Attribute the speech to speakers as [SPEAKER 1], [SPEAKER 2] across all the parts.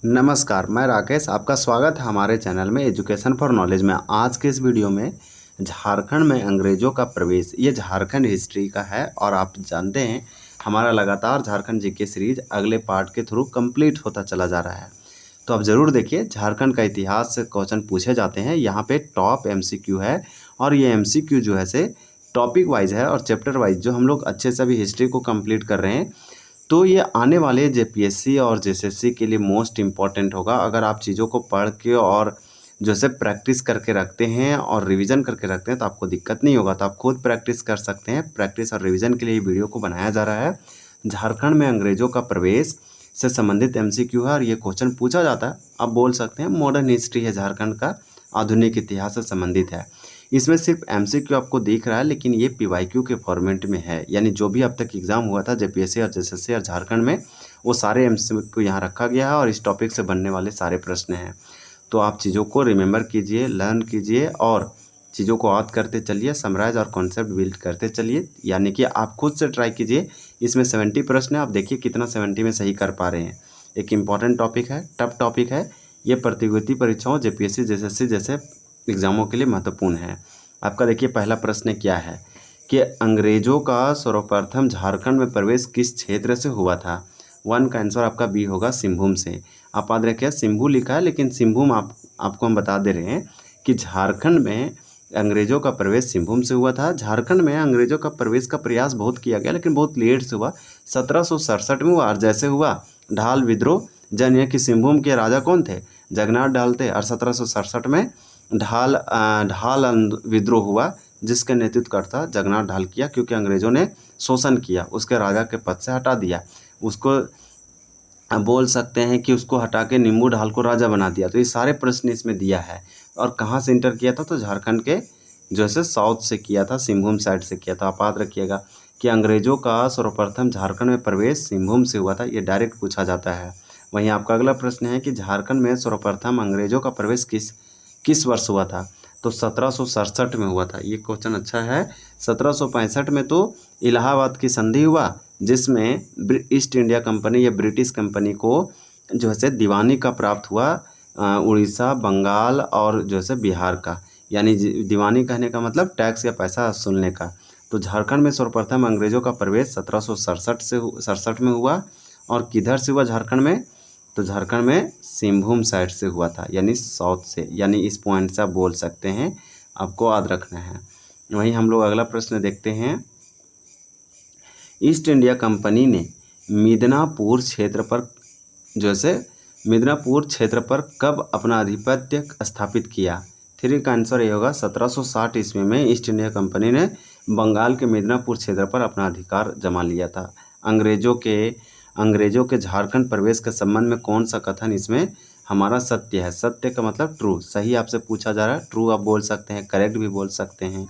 [SPEAKER 1] नमस्कार, मैं राकेश। आपका स्वागत है हमारे चैनल में एजुकेशन फॉर नॉलेज में। आज के इस वीडियो में झारखंड में अंग्रेज़ों का प्रवेश, ये झारखंड हिस्ट्री का है। और आप जानते हैं हमारा लगातार झारखंड जीके सीरीज अगले पार्ट के थ्रू कंप्लीट होता चला जा रहा है। तो आप ज़रूर देखिए, झारखंड का इतिहास से क्वेश्चन पूछे जाते हैं। यहाँ पे टॉप एमसीक्यू है और ये एमसीक्यू जो है से टॉपिक वाइज है और चैप्टर वाइज, जो हम लोग अच्छे से अभी हिस्ट्री को कंप्लीट कर रहे हैं। तो ये आने वाले जेपीएससी और जेएसएससी के लिए मोस्ट इम्पॉर्टेंट होगा। अगर आप चीज़ों को पढ़ के और जैसे प्रैक्टिस करके रखते हैं और रिवीजन करके रखते हैं तो आपको दिक्कत नहीं होगा। तो आप खुद प्रैक्टिस कर सकते हैं। प्रैक्टिस और रिवीजन के लिए ये वीडियो को बनाया जा रहा है। झारखंड में अंग्रेज़ों का प्रवेश से संबंधित एमसीक्यू है और ये क्वेश्चन पूछा जाता है। आप बोल सकते हैं मॉडर्न हिस्ट्री है, झारखंड का आधुनिक इतिहास से संबंधित है। इसमें सिर्फ एमसीक्यू आपको दिख रहा है, लेकिन ये पीवाईक्यू के फॉर्मेट में है। यानी जो भी अब तक एग्जाम हुआ था जेपीएससी और जेएसएससी और झारखंड में, वो सारे एमसीक्यू यहाँ रखा गया है और इस टॉपिक से बनने वाले सारे प्रश्न हैं। तो आप चीज़ों को रिमेंबर कीजिए, लर्न कीजिए और चीज़ों को याद करते चलिए, समराइज और कॉन्सेप्ट बिल्ड करते चलिए। यानी कि आप खुद से ट्राई कीजिए। इसमें 70 प्रश्न है, आप देखिए कितना 70 में सही कर पा रहे हैं। एक इम्पॉर्टेंट टॉपिक है, टफ टॉपिक है। ये प्रतियोगिता परीक्षाओं जेपीएससी जेएसएससी जैसे एग्जामों के लिए महत्वपूर्ण है। आपका देखिए पहला प्रश्न क्या है कि अंग्रेजों का सर्वप्रथम झारखंड में प्रवेश किस क्षेत्र से हुआ था। 1 का आंसर आपका बी होगा, सिंहभूम से। आप याद रखिए, सिंहभू लिखा है लेकिन सिंहभूम आपको हम बता दे रहे हैं कि झारखंड में अंग्रेजों का प्रवेश सिंहभूम से हुआ था। झारखंड में अंग्रेजों का प्रवेश का प्रयास बहुत किया गया, लेकिन बहुत लेट से हुआ। 1767 में हुआ। और जैसे हुआ ढाल विद्रोह, जानिए कि सिंहभूम के राजा कौन थे, जगन्नाथ ढाल थे। और 1767 में ढाल विद्रोह हुआ, जिसके नेतृत्वकर्ता जगन्नाथ ढाल किया, क्योंकि अंग्रेज़ों ने शोषण किया, उसके राजा के पद से हटा दिया। उसको बोल सकते हैं कि उसको हटा के नींबू ढाल को राजा बना दिया। तो ये सारे प्रश्न इसमें दिया है। और कहाँ से इंटर किया था, तो झारखंड के जैसे साउथ से किया था, सिंहभूम साइड से किया था। आप याद रखिएगा कि अंग्रेज़ों का सर्वप्रथम झारखंड में प्रवेश सिंहभूम से हुआ था। ये डायरेक्ट पूछा जाता है। वहीं आपका अगला प्रश्न है कि झारखंड में सर्वप्रथम अंग्रेज़ों का प्रवेश किस वर्ष हुआ था, तो 1767 में हुआ था। ये क्वेश्चन अच्छा है। 1765 में तो इलाहाबाद की संधि हुआ, जिसमें ईस्ट इंडिया कंपनी या ब्रिटिश कंपनी को जो है से दीवानी का प्राप्त हुआ, उड़ीसा, बंगाल और जो है बिहार का। यानी दीवानी कहने का मतलब टैक्स या पैसा वसूलने का। तो झारखंड में सर्वप्रथम अंग्रेज़ों का प्रवेश 1767 में हुआ। और किधर से हुआ झारखंड में, तो झारखंड में सिंहभूम साइड से हुआ था, यानी साउथ से। यानी इस पॉइंट से आप बोल सकते हैं, आपको याद रखना है। वहीं हम लोग अगला प्रश्न देखते हैं। ईस्ट इंडिया कंपनी ने मिदनापुर क्षेत्र पर कब अपना आधिपत्य स्थापित किया। 3 का आंसर ये होगा, 1760 ईस्वी में ईस्ट इंडिया कंपनी ने बंगाल के मिदनापुर क्षेत्र पर अपना अधिकार जमा लिया था। अंग्रेजों के झारखंड प्रवेश के संबंध में कौन सा कथन इसमें हमारा सत्य है। सत्य का मतलब ट्रू, सही आपसे पूछा जा रहा है। ट्रू आप बोल सकते हैं, करेक्ट भी बोल सकते हैं।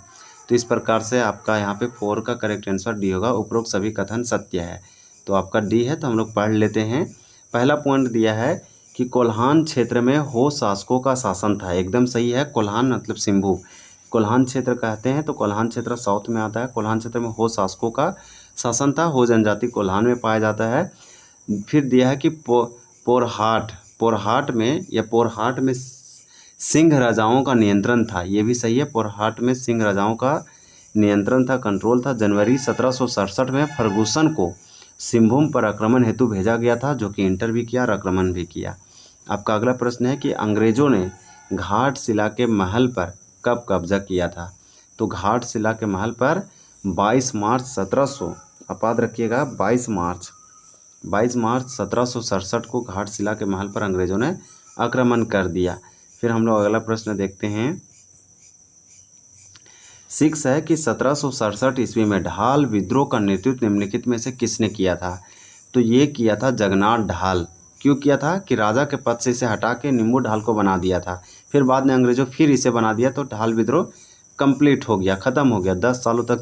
[SPEAKER 1] तो इस प्रकार से आपका यहाँ पे 4 का करेक्ट आंसर डी होगा, उपरोक्त सभी कथन सत्य है। तो आपका डी है। तो हम लोग पढ़ लेते हैं। पहला पॉइंट दिया है कि कोल्हान क्षेत्र में हो शासकों का शासन था। एकदम सही है। कोल्हान मतलब सिंहभू, कोल्हान क्षेत्र कहते हैं। तो कोल्हान क्षेत्र साउथ में आता है। कोल्हान क्षेत्र में हो शासकों का शासन था। हो जनजाति कोल्हान में पाया जाता है। फिर दिया है कि पोरहाट में सिंह राजाओं का नियंत्रण था। ये भी सही है। पोरहाट में सिंह राजाओं का नियंत्रण था, कंट्रोल था। जनवरी 1767 में फर्गुसन को सिंहभूम पर आक्रमण हेतु भेजा गया था, जो कि इंटर भी किया और आक्रमण भी किया। आपका अगला प्रश्न है कि अंग्रेजों ने घाटशिला के महल पर कब कब्जा किया था। तो घाटशिला के महल पर 22 मार्च 1700, आप याद रखिएगा, 22 मार्च 1767 को घाटशिला के महल पर अंग्रेजों ने आक्रमण कर दिया। फिर हम लोग अगला प्रश्न देखते हैं। 6 है कि 1767 ईस्वी में ढाल विद्रोह का नेतृत्व निम्नलिखित में से किसने किया था। तो ये किया था जगन्नाथ ढाल। क्यों किया था कि राजा के पद से इसे हटा के नींबू ढाल को बना दिया था। फिर बाद में अंग्रेजों फिर इसे बना दिया, तो ढाल विद्रोह कंप्लीट हो गया, ख़त्म हो गया। 10 सालों तक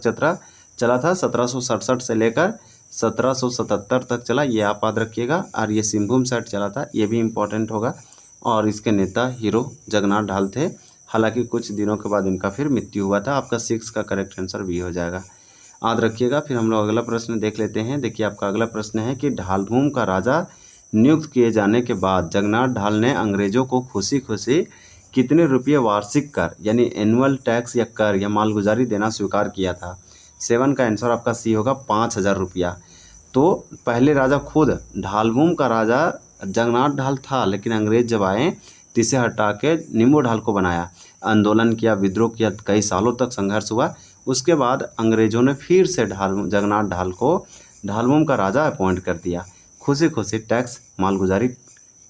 [SPEAKER 1] चला था। 1767 से लेकर 1777 तक चला, ये आप याद रखिएगा। और ये सिंहभूम साइड चला था, ये भी इम्पोर्टेंट होगा। और इसके नेता हीरो जगन्नाथ ढाल थे। हालांकि कुछ दिनों के बाद इनका फिर मृत्यु हुआ था। आपका 6 का करेक्ट आंसर भी हो जाएगा, याद रखिएगा। फिर हम लोग अगला प्रश्न देख लेते हैं। देखिए आपका अगला प्रश्न है कि ढालभूम का राजा नियुक्त किए जाने के बाद जगन्नाथ ढाल ने अंग्रेजों को खुशी खुशी कितने रुपये वार्षिक कर यानी एनुअल टैक्स या कर या मालगुजारी देना स्वीकार किया था? 7 का आंसर आपका सी होगा 5,000 रुपया। तो पहले राजा खुद ढालभूम का राजा जगन्नाथ ढाल था, लेकिन अंग्रेज जब आए तो इसे हटा के निम्बू ढाल को बनाया। आंदोलन किया, विद्रोह किया, कई सालों तक संघर्ष हुआ। उसके बाद अंग्रेजों ने फिर से जगन्नाथ ढाल को ढालभूम का राजा अपॉइंट कर दिया। खुशी खुशी टैक्स मालगुजारी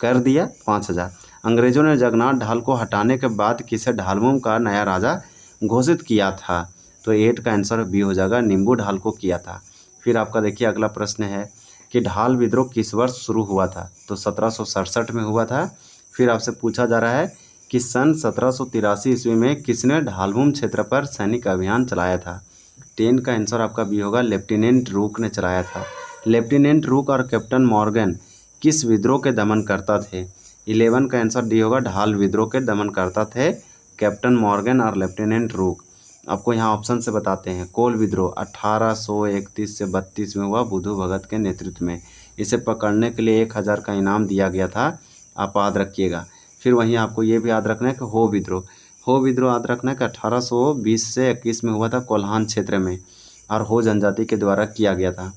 [SPEAKER 1] कर दिया 5,000। अंग्रेजों ने जगन्नाथ ढाल को हटाने के बाद किसे ढालभूम का नया राजा घोषित किया था? तो 8 का आंसर बी हो जाएगा, निम्बू ढाल को किया था। फिर आपका देखिए अगला प्रश्न है कि ढाल विद्रोह किस वर्ष शुरू हुआ था? तो 1767 में हुआ था। फिर आपसे पूछा जा रहा है कि सन 1783 ईस्वी में किसने ढालभूम क्षेत्र पर सैनिक अभियान चलाया था? 10 का आंसर आपका बी होगा, लेफ्टिनेंट रूक ने चलाया था। लेफ्टिनेंट रूक और कैप्टन मॉर्गन किस विद्रोह के दमनकर्ता थे? 11 का आंसर डी होगा, ढाल विद्रोह के दमनकर्ता थे कैप्टन मॉर्गन और लेफ्टिनेंट रूक। आपको यहाँ ऑप्शन से बताते हैं। कोल विद्रोह 1831 से 32 में हुआ बुधू भगत के नेतृत्व में। इसे पकड़ने के लिए 1000 का इनाम दिया गया था, आप याद रखिएगा। फिर वहीं आपको ये भी याद रखना है कि हो विद्रोह याद रखना है कि 1820 से 21 में हुआ था कोल्हान क्षेत्र में, और हो जनजाति के द्वारा किया गया था।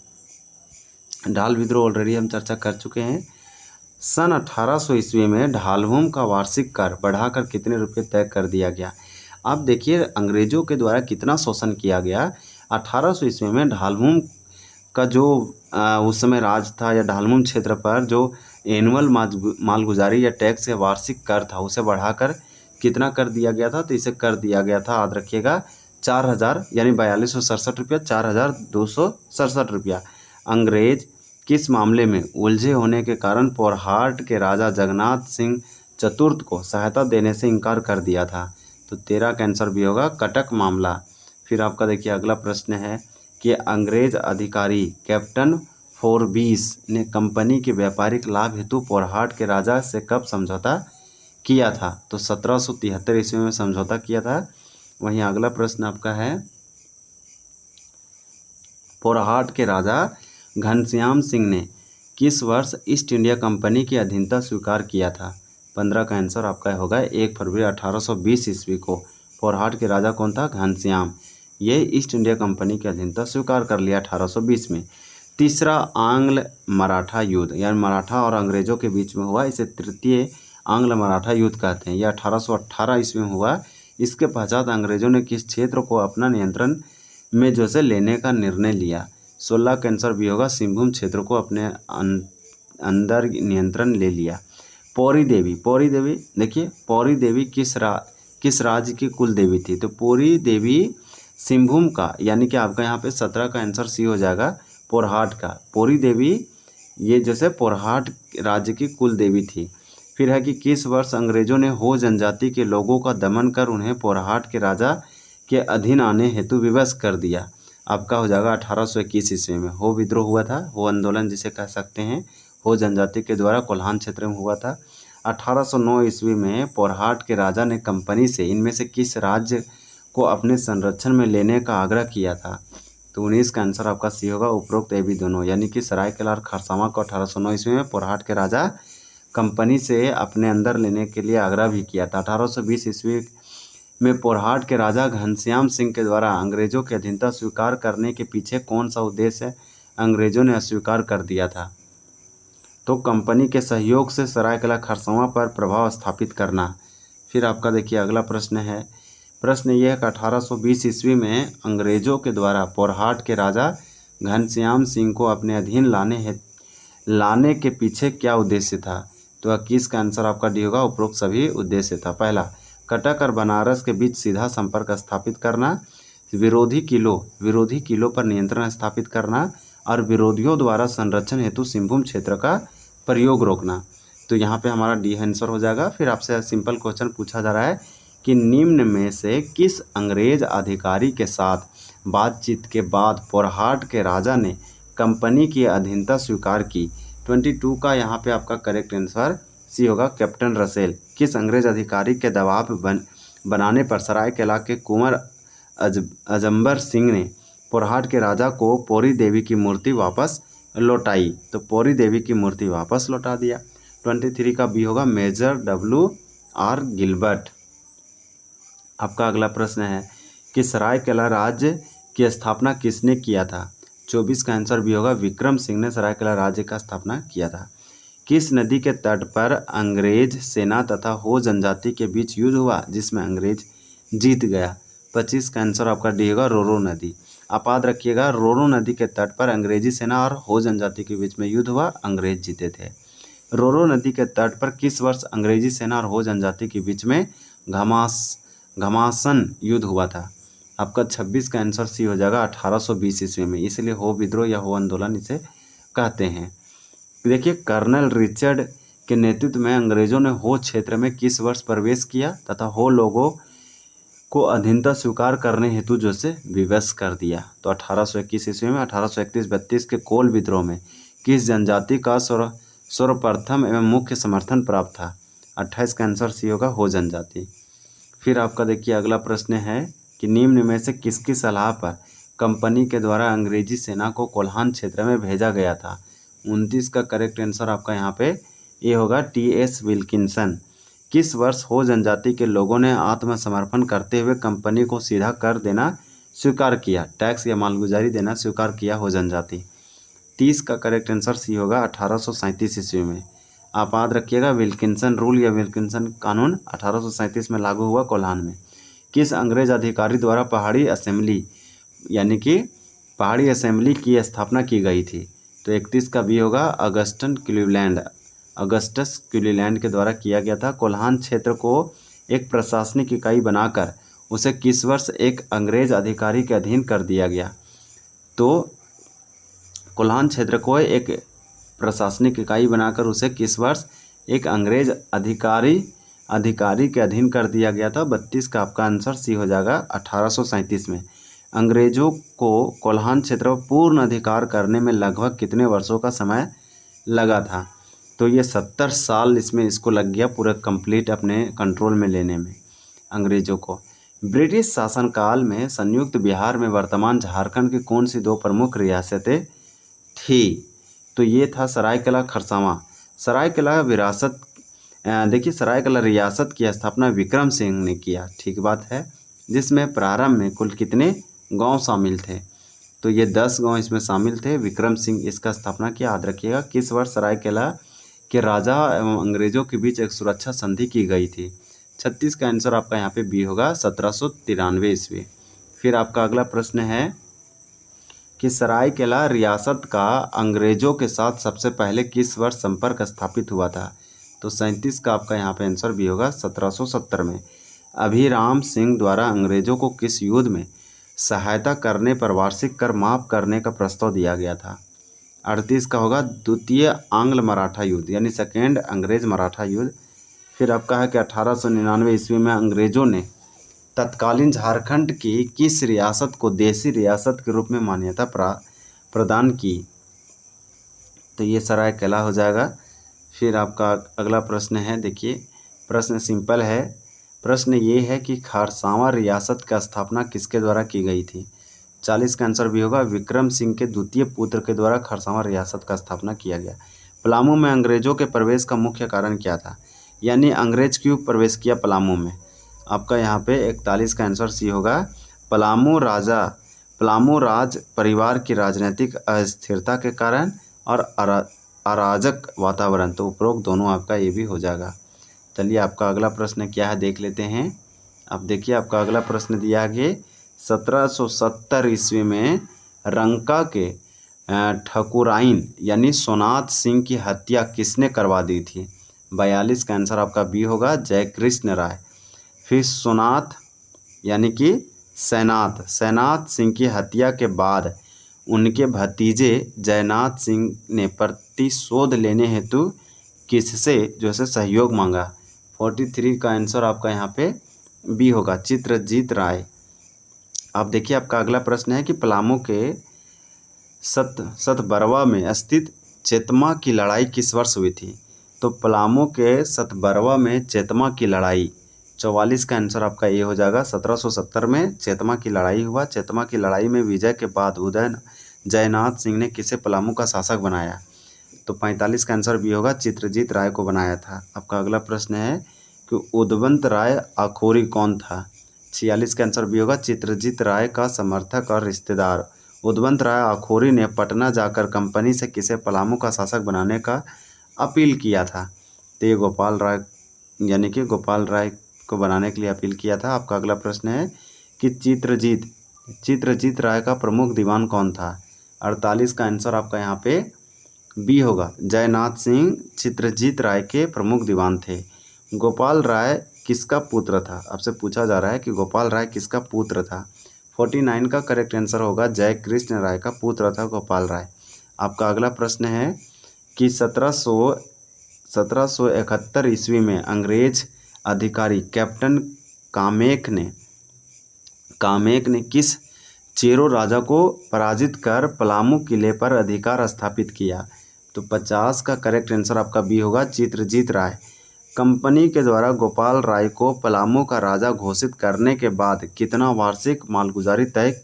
[SPEAKER 1] ढाल विद्रोह ऑलरेडी हम चर्चा कर चुके हैं। सन 1800 ईस्वी में ढालभूम का वार्षिक कर बढ़ाकर कितने रुपये तय कर दिया गया? आप देखिए अंग्रेजों के द्वारा कितना शोषण किया गया। 1800 ईस्वी में ढालभूम का जो उस समय राज था या ढालभूम क्षेत्र पर जो एनुअल मालगुजारी या टैक्स या वार्षिक कर था, उसे बढ़ाकर कितना कर दिया गया था? तो इसे कर दिया गया था, याद रखिएगा, 4,000 यानी 4267 रुपया, 4,267 रुपया। अंग्रेज किस मामले में उलझे होने के कारण पोरहाट के राजा जगन्नाथ सिंह चतुर्थ को सहायता देने से इनकार कर दिया था? तो 13 का आंसर भी होगा, कटक मामला। फिर आपका देखिए अगला प्रश्न है कि अंग्रेज अधिकारी कैप्टन फोर्ब्स ने कंपनी के व्यापारिक लाभ हेतु पोरहाट के राजा से कब समझौता किया था? तो 1773 ईस्वी में समझौता किया था। वहीं अगला प्रश्न आपका है, पोरहाट के राजा घनश्याम सिंह ने किस वर्ष ईस्ट इंडिया कंपनी की अधीनता स्वीकार किया था? 15 का आंसर आपका होगा 1 फरवरी 1820 ईस्वी को। पोरहाट के राजा कौन था? घनश्याम। ये ईस्ट इंडिया कंपनी की अधीनता स्वीकार कर लिया 1820 में। तीसरा आंग्ल मराठा युद्ध यानी मराठा और अंग्रेजों के बीच में हुआ, इसे तृतीय आंग्ल मराठा युद्ध कहते हैं। यह 1818 ईस्वी में हुआ। इसके पश्चात अंग्रेजों ने किस क्षेत्र को अपना नियंत्रण में जो से लेने का निर्णय लिया? 16 का आंसर भी होगा, सिंहभूम क्षेत्र को अपने अंदर नियंत्रण ले लिया। पौरी देवी देखिए पौरी देवी किस राज्य की कुल देवी थी? तो पौरी देवी सिंहभूम का, यानी कि आपका यहाँ पे 17 का आंसर सी हो जाएगा, पोरहाट का। पौरी देवी ये जैसे पोरहाट राज्य की कुल देवी थी। फिर है कि किस वर्ष अंग्रेजों ने हो जनजाति के लोगों का दमन कर उन्हें पोरहाट के राजा के अधीन आने हेतु विवश कर दिया? आपका हो जाएगा 1821 ईस्वी में। हो विद्रोह हुआ था, हो आंदोलन जिसे कह सकते हैं, हो जनजाति के द्वारा कोल्हान क्षेत्र में हुआ था। 1809 ईस्वी में पोरहाट के राजा ने कंपनी से इनमें से किस राज्य को अपने संरक्षण में लेने का आग्रह किया था? तो 19 का आंसर आपका सी होगा, उपरोक्त ए बी दोनों, यानी कि सरायकेला और खरसावां को 1809 ईस्वी में पोरहाट के राजा कंपनी से अपने अंदर लेने के लिए आग्रह भी किया था। 1820 ईस्वी में पोरहाट के राजा घनश्याम सिंह के द्वारा अंग्रेजों की अधीनता स्वीकार करने के पीछे कौन सा उद्देश्य अंग्रेजों ने अस्वीकार कर दिया था? तो कंपनी के सहयोग से सरायकेला खरसावां पर प्रभाव स्थापित करना। फिर आपका देखिए अगला प्रश्न है, प्रश्न ये है कि 1820 ईस्वी में अंग्रेजों के द्वारा पोरहाट के राजा घनश्याम सिंह को अपने अधीन लाने के पीछे क्या उद्देश्य था? तो 21 का आंसर आपका डी होगा, उपरोक्त सभी उद्देश्य था। पहला, कटक और बनारस के बीच सीधा संपर्क स्थापित करना, विरोधी किलों पर नियंत्रण स्थापित करना, और विरोधियों द्वारा संरक्षण हेतु सिंहभूम क्षेत्र का प्रयोग रोकना। तो यहाँ पे हमारा डी आंसर हो जाएगा। फिर आपसे सिंपल क्वेश्चन पूछा जा रहा है कि निम्न में से किस अंग्रेज अधिकारी के साथ बातचीत के बाद पोरहाट के राजा ने कंपनी की अधीनता स्वीकार की? 22 का यहाँ पे आपका करेक्ट आंसर सी होगा, कैप्टन रसेल। किस अंग्रेज अधिकारी के दबाव बनाने पर सरायकेला के कुंवर अजम्बर सिंह ने पोरहाट के राजा को पौरी देवी की मूर्ति वापस लौटाई, तो पौरी देवी की मूर्ति वापस लौटा दिया। 23 का बी होगा मेजर WR गिलबर्ट। आपका अगला प्रश्न है कि सरायकेला राज्य की स्थापना किसने किया था? 24 का आंसर भी होगा विक्रम सिंह ने सरायकेला राज्य का स्थापना किया था। किस नदी के तट पर अंग्रेज सेना तथा हो जनजाति के बीच युद्ध हुआ जिसमें अंग्रेज जीत गया? 25 का आंसर आपका डी होगा रोरो नदी। आप याद रखिएगा, रोरो नदी के तट पर अंग्रेजी सेना और हो जनजाति के बीच में युद्ध हुआ, अंग्रेज जीते थे। रोरो नदी के तट पर किस वर्ष अंग्रेजी सेना और हो जनजाति के बीच में घमासान युद्ध हुआ था? आपका 26 का आंसर सी हो जाएगा 1820 ईस्वी में, इसलिए हो विद्रोह या हो आंदोलन इसे कहते हैं। देखिए, कर्नल रिचर्ड के नेतृत्व में अंग्रेजों ने हो क्षेत्र में किस वर्ष प्रवेश किया तथा हो लोगों को अधीनता स्वीकार करने हेतु जो से विवश कर दिया? तो 1821 ईस्वी में। 1831-32 के कोल विद्रोह में किस जनजाति का सर्वप्रथम एवं मुख्य समर्थन प्राप्त था? 28 का आंसर सी होगा हो जनजाति। फिर आपका देखिए अगला प्रश्न है कि निम्न में से किसकी सलाह पर कंपनी के द्वारा अंग्रेजी सेना को कोल्हान क्षेत्र में भेजा गया था? 29 का करेक्ट आंसर आपका यहाँ पे ये होगा TS विल्किंसन। किस वर्ष हो जनजाति के लोगों ने आत्मसमर्पण करते हुए कंपनी को सीधा कर देना स्वीकार किया? टैक्स या मालगुजारी देना स्वीकार किया हो जनजाति। 30 का करेक्ट आंसर सी होगा 1837 ईस्वी में। आप याद रखिएगा, विल्किंसन रूल या विल्किंसन कानून 1837 में लागू हुआ कोल्हान में। किस अंग्रेज अधिकारी द्वारा पहाड़ी असेंबली यानी कि पहाड़ी असेंबली की स्थापना की गई थी? तो 31 का बी होगा अगस्टस क्लीवलैंड के द्वारा किया गया था। कोल्हान क्षेत्र को एक प्रशासनिक इकाई बनाकर उसे किस वर्ष एक अंग्रेज अधिकारी के अधीन कर दिया गया? तो कोल्हान क्षेत्र को एक प्रशासनिक इकाई बनाकर उसे किस वर्ष एक अंग्रेज अधिकारी के अधीन कर दिया गया था? 32 का आपका आंसर सी हो जाएगा 1837 में। अंग्रेजों को कोल्हान क्षेत्र पर पूर्ण अधिकार करने में लगभग कितने वर्षों का समय लगा था? तो ये 70 साल इसको लग गया पूरा कंप्लीट अपने कंट्रोल में लेने में अंग्रेजों को। ब्रिटिश शासनकाल में संयुक्त बिहार में वर्तमान झारखंड की कौन सी दो प्रमुख रियासतें थी? तो ये था सरायकेला खरसावां। सरायकेला विरासत देखिए, सरायकेला रियासत की स्थापना विक्रम सिंह ने किया, ठीक बात है, जिसमें प्रारंभ में कुल कितने गांव शामिल थे? तो ये 10 गांव इसमें शामिल थे। विक्रम सिंह इसका स्थापना किया। याद रखिएगा, किस वर्ष सरायकेला के राजा एवं अंग्रेजों के बीच एक सुरक्षा संधि की गई थी? 36 का आंसर आपका यहाँ पे बी होगा 1793 ईस्वी। फिर आपका अगला प्रश्न है कि सरायकेला रियासत का अंग्रेजों के साथ सबसे पहले किस वर्ष संपर्क स्थापित हुआ था? तो 37 का आपका यहाँ पे आंसर भी होगा 1770 में। अभिराम सिंह द्वारा अंग्रेजों को किस युद्ध में सहायता करने पर वार्षिक कर माफ करने का प्रस्ताव दिया गया था? 38 का होगा द्वितीय आंग्ल मराठा युद्ध यानी सेकेंड अंग्रेज मराठा युद्ध। फिर आपका है कि 1899 ईस्वी में अंग्रेजों ने तत्कालीन झारखंड की किस रियासत को देशी रियासत के रूप में मान्यता प्रदान की? तो ये सरायकेला हो जाएगा। फिर आपका अगला प्रश्न है, देखिए प्रश्न सिंपल है। प्रश्न ये है कि खरसावां रियासत का स्थापना किसके द्वारा की गई थी? 40 का आंसर भी होगा विक्रम सिंह के द्वितीय पुत्र के द्वारा खरसावां रियासत का स्थापना किया गया। पलामू में अंग्रेजों के प्रवेश का मुख्य कारण क्या था? यानी अंग्रेज क्यों प्रवेश किया पलामू में? आपका यहाँ पे 41 का आंसर सी होगा पलामू राज परिवार की राजनीतिक अस्थिरता के कारण और अराजक वातावरण। तो उपरोक्त दोनों आपका ये भी हो जाएगा। चलिए आपका अगला प्रश्न क्या है देख लेते हैं। अब देखिए आपका अगला प्रश्न दिया है कि 1770 ईस्वी में रंका के ठकुराइन यानी सोनाथ सिंह की हत्या किसने करवा दी थी? 42 का आंसर आपका बी होगा जयकृष्ण राय। फिर सोनाथ यानी कि सैनाथ सिंह की हत्या के बाद उनके भतीजे जयनाथ सिंह ने प्रतिशोध लेने हेतु किससे जो है सहयोग मांगा? 43 का आंसर आपका यहाँ पे बी होगा चित्रजीत राय। अब देखिए आपका अगला प्रश्न है कि पलामू के सतबरवा में स्थित चेतमा की लड़ाई किस वर्ष हुई थी? तो पलामू के सतबरवा में चेतमा की लड़ाई 44 का आंसर आपका ये हो जाएगा 1770 में चेतमा की लड़ाई हुआ। चेतमा की लड़ाई में विजय के बाद उदयन जयनाथ सिंह ने किसे पलामू का शासक बनाया? तो 45 का आंसर बी होगा, चित्रजीत राय को बनाया था। आपका अगला प्रश्न है कि उदवंत राय आखोरी कौन था? 46 का आंसर बी होगा, चित्रजीत राय का समर्थक और रिश्तेदार। उदवंत राय आखोरी ने पटना जाकर कंपनी से किसे पलामू का शासक बनाने का अपील किया था? तो ये गोपाल राय यानी कि गोपाल राय को बनाने के लिए अपील किया था। आपका अगला प्रश्न है कि चित्रजीत राय का प्रमुख दीवान कौन था? 48 का आंसर आपका यहाँ पे बी होगा, जयनाथ सिंह चित्रजीत राय के प्रमुख दीवान थे। गोपाल राय किसका पुत्र था? आपसे पूछा जा रहा है कि गोपाल राय किसका पुत्र था? 49 का करेक्ट आंसर होगा, जय कृष्ण राय का पुत्र था गोपाल राय। आपका अगला प्रश्न है कि 1771 ईस्वी में अंग्रेज अधिकारी कैप्टन कामेक ने किस चेरो राजा को पराजित कर पलामू किले पर अधिकार स्थापित किया? तो 50 का करेक्ट आंसर आपका बी होगा, चित्रजीत राय। कंपनी के द्वारा गोपाल राय को पलामू का राजा घोषित करने के बाद कितना वार्षिक मालगुजारी तय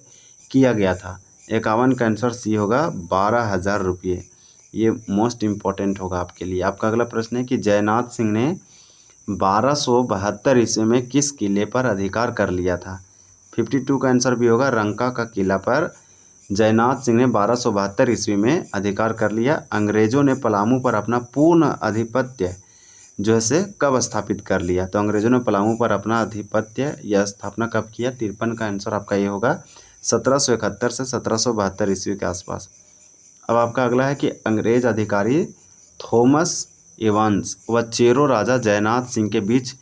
[SPEAKER 1] किया गया था? 51 का आंसर सी होगा, 12,000 रुपये। ये मोस्ट इम्पोर्टेंट होगा आपके लिए। आपका अगला प्रश्न है कि जयनाथ सिंह ने 1272 ईस्वी में किस किले पर अधिकार कर लिया था? 52 का आंसर भी होगा, रंका का किला पर जयनाथ सिंह ने 1272 ईस्वी में अधिकार कर लिया। अंग्रेजों ने पलामू पर अपना पूर्ण आधिपत्य जो है से कब स्थापित कर लिया? तो अंग्रेजों ने पलामू पर अपना आधिपत्य या स्थापना कब किया? 53 का आंसर आपका ये होगा, 1771 से 1772 ईस्वी के आसपास। अब आपका अगला है कि अंग्रेज अधिकारी थॉमस इवांस व चेरो राजा जयनाथ सिंह के बीच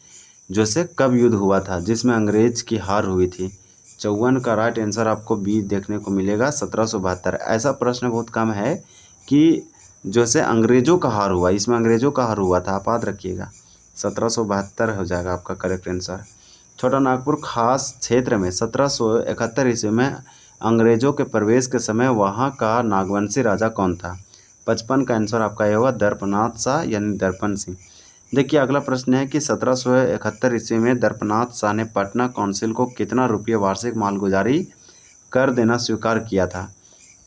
[SPEAKER 1] जो से कब युद्ध हुआ था जिसमें अंग्रेज की हार हुई थी? 54 का राइट आंसर आपको बी देखने को मिलेगा, 1772। ऐसा प्रश्न बहुत कम है कि जो से अंग्रेजों का हार हुआ, इसमें अंग्रेजों का हार हुआ था, आप याद रखिएगा। 1772 हो जाएगा आपका करेक्ट आंसर। छोटा नागपुर खास क्षेत्र में 1771 ईस्वी में अंग्रेजों के प्रवेश के समय वहाँ का नागवंशी राजा कौन था? 55 का आंसर आपका ये होगा, दर्पनाथ शाह यानी दर्पण सिंह। देखिए अगला प्रश्न है कि 1771 ईस्वी में दर्पनाथ शाह ने पटना काउंसिल को कितना रुपये वार्षिक मालगुजारी कर देना स्वीकार किया था?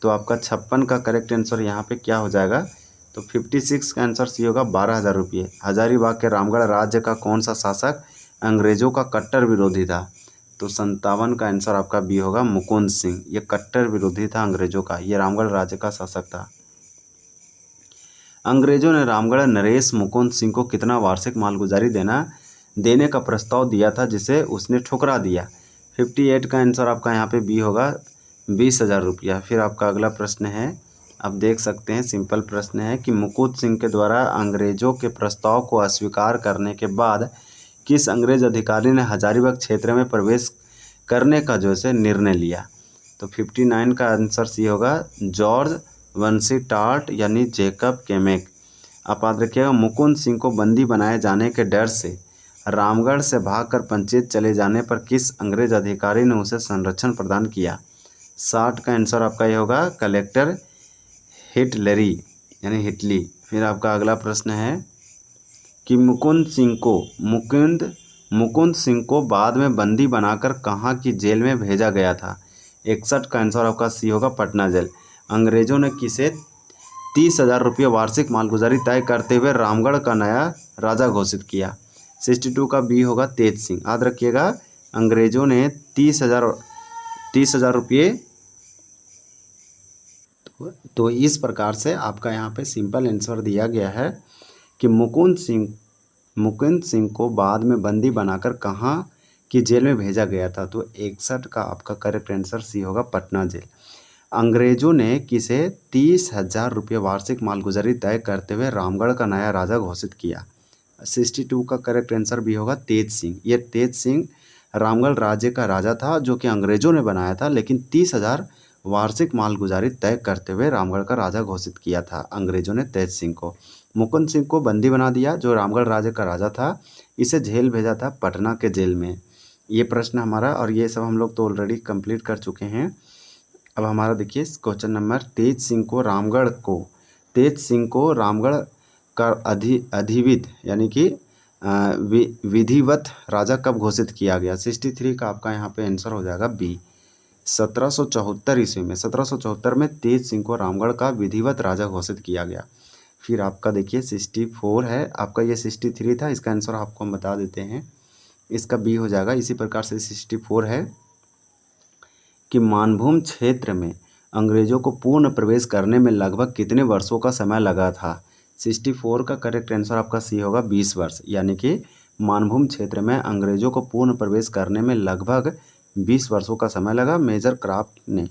[SPEAKER 1] तो आपका 56 का करेक्ट आंसर यहाँ पे क्या हो जाएगा? तो 56 का आंसर सी होगा, 12,000 रुपये। हजारीबाग के रामगढ़ राज्य का कौन सा शासक अंग्रेजों का कट्टर विरोधी था? तो 57 का आंसर आपका बी होगा, मुकुंद सिंह। ये कट्टर विरोधी था अंग्रेजों का, ये रामगढ़ राज्य का शासक था। अंग्रेजों ने रामगढ़ नरेश मुकुंद सिंह को कितना वार्षिक मालगुजारी देने का प्रस्ताव दिया था जिसे उसने ठुकरा दिया? 58 का आंसर आपका यहाँ पे बी होगा, 20,000 रुपया। फिर आपका अगला प्रश्न है, आप देख सकते हैं सिंपल प्रश्न है कि मुकुंद सिंह के द्वारा अंग्रेजों के प्रस्ताव को अस्वीकार करने के बाद किस अंग्रेज अधिकारी ने हजारीबाग क्षेत्र में प्रवेश करने का जो है निर्णय लिया? तो 59 का आंसर सी होगा, जॉर्ज वंशी टार्ट यानी जेकब केमेक। आप याद रखिएगा, मुकुंद सिंह को बंदी बनाए जाने के डर से रामगढ़ से भागकर पंचेत चले जाने पर किस अंग्रेज अधिकारी ने उसे संरक्षण प्रदान किया? 60 का आंसर आपका ये होगा, कलेक्टर हिटलरी यानी हिटली। फिर आपका अगला प्रश्न है कि मुकुंद सिंह को बाद में बंदी बनाकर कहाँ की जेल में भेजा गया था? 61 का आंसर आपका सी होगा, पटना जेल। अंग्रेजों ने किसे 30,000 रुपये वार्षिक मालगुजारी तय करते हुए रामगढ़ का नया राजा घोषित किया? 62 का बी होगा, तेज सिंह। याद रखिएगा, अंग्रेजों ने 30,000 रुपये। तो इस प्रकार से आपका यहाँ पे सिंपल आंसर दिया गया है कि मुकुंद सिंह को बाद में बंदी बनाकर कहाँ की जेल में भेजा गया था? तो 61 का आपका करेक्ट आंसर सी होगा, पटना जेल। अंग्रेजों ने किसे 30,000 रुपये वार्षिक मालगुजारी तय करते हुए रामगढ़ का नया राजा घोषित किया? 62 का करेक्ट आंसर भी होगा, तेज सिंह। ये तेज सिंह रामगढ़ राज्य का राजा था जो कि अंग्रेजों ने बनाया था, लेकिन 30,000 वार्षिक मालगुजारी तय करते हुए रामगढ़ का राजा घोषित किया था अंग्रेजों ने तेज सिंह को। मुकुंद सिंह को बंदी बना दिया जो रामगढ़ राज्य का राजा था, इसे जेल भेजा था पटना के जेल में। ये प्रश्न हमारा, और ये सब हम लोग तो ऑलरेडी कंप्लीट कर चुके हैं। अब हमारा देखिए क्वेश्चन नंबर, तेज सिंह को रामगढ़ का अधिविध यानी कि विधिवत राजा कब घोषित किया गया? 63 का आपका यहाँ पे आंसर हो जाएगा बी। 1774 ईस्वी में 1774 में तेज सिंह को रामगढ़ का विधिवत राजा घोषित किया गया। फिर आपका देखिए 64 है, आपका ये 63 था, इसका आंसर आपको हम बता देते हैं, इसका बी हो जाएगा। इसी प्रकार से 64 है कि मानभूम क्षेत्र में अंग्रेजों को पूर्ण प्रवेश करने में लगभग कितने वर्षों का समय लगा था। 64 का करेक्ट आंसर आपका सी होगा 20 वर्ष, यानी कि मानभूम क्षेत्र में अंग्रेजों को पूर्ण प्रवेश करने में लगभग 20 वर्षों का समय लगा। मेजर क्राफ्ट ने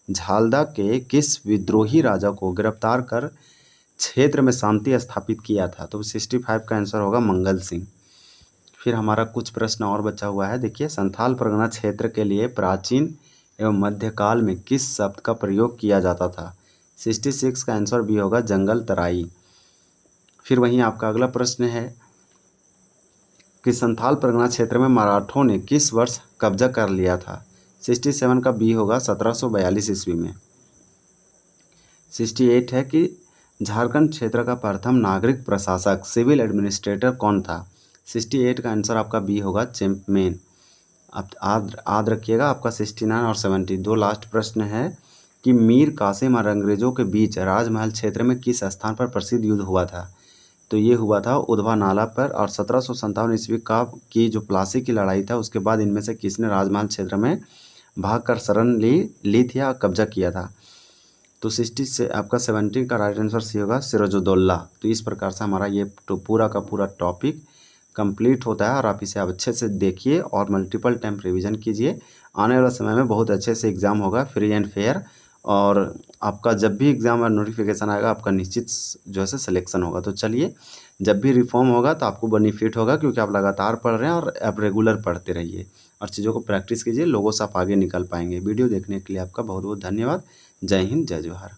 [SPEAKER 1] झालदा के किस विद्रोही राजा को गिरफ्तार कर क्षेत्र में शांति स्थापित किया था। तो 65 का आंसर होगा मंगल सिंह। फिर हमारा कुछ प्रश्न और बचा हुआ है। देखिए, संथाल परगना क्षेत्र के लिए प्राचीन एवं मध्यकाल में किस शब्द का प्रयोग किया जाता था। 66 का आंसर भी होगा जंगल तराई। फिर वहीं आपका अगला प्रश्न है कि संथाल परगना क्षेत्र में मराठों ने किस वर्ष कब्जा कर लिया था। 67 का बी होगा 1742 ईस्वी में। 68 है कि झारखंड क्षेत्र का प्रथम नागरिक प्रशासक सिविल एडमिनिस्ट्रेटर कौन था। 68 का आंसर आपका बी होगा चैंपमैन। आप याद रखिएगा, आपका 69 और 70 दो लास्ट प्रश्न है कि मीर कासिम और अंग्रेजों के बीच राजमहल क्षेत्र में किस स्थान पर प्रसिद्ध युद्ध हुआ था। तो ये हुआ था उधवा नाला पर, और 1757 ईस्वी की जो प्लासी की लड़ाई था उसके बाद इनमें से किसने राजमहल क्षेत्र में भागकर शरण ली थी या कब्जा किया था। तो 60 से आपका 70 का राइट आंसर सी होगा सिराजुद्दौला। तो इस प्रकार से हमारा ये तो पूरा का पूरा टॉपिक कंप्लीट होता है, और आप इसे आप अच्छे से देखिए और मल्टीपल टाइम रिवीजन कीजिए। आने वाला समय में बहुत अच्छे से एग्ज़ाम होगा, फ्री एंड फेयर, और आपका जब भी एग्ज़ाम और नोटिफिकेशन आएगा आपका निश्चित जो है सिलेक्शन होगा। तो चलिए, जब भी रिफॉर्म होगा तो आपको बेनिफिट होगा, क्योंकि आप लगातार पढ़ रहे हैं और आप रेगुलर पढ़ते रहिए और चीज़ों को प्रैक्टिस कीजिए, लोगों से आप आगे निकल पाएंगे। वीडियो देखने के लिए आपका बहुत बहुत धन्यवाद। जय हिंद, जय जोहार।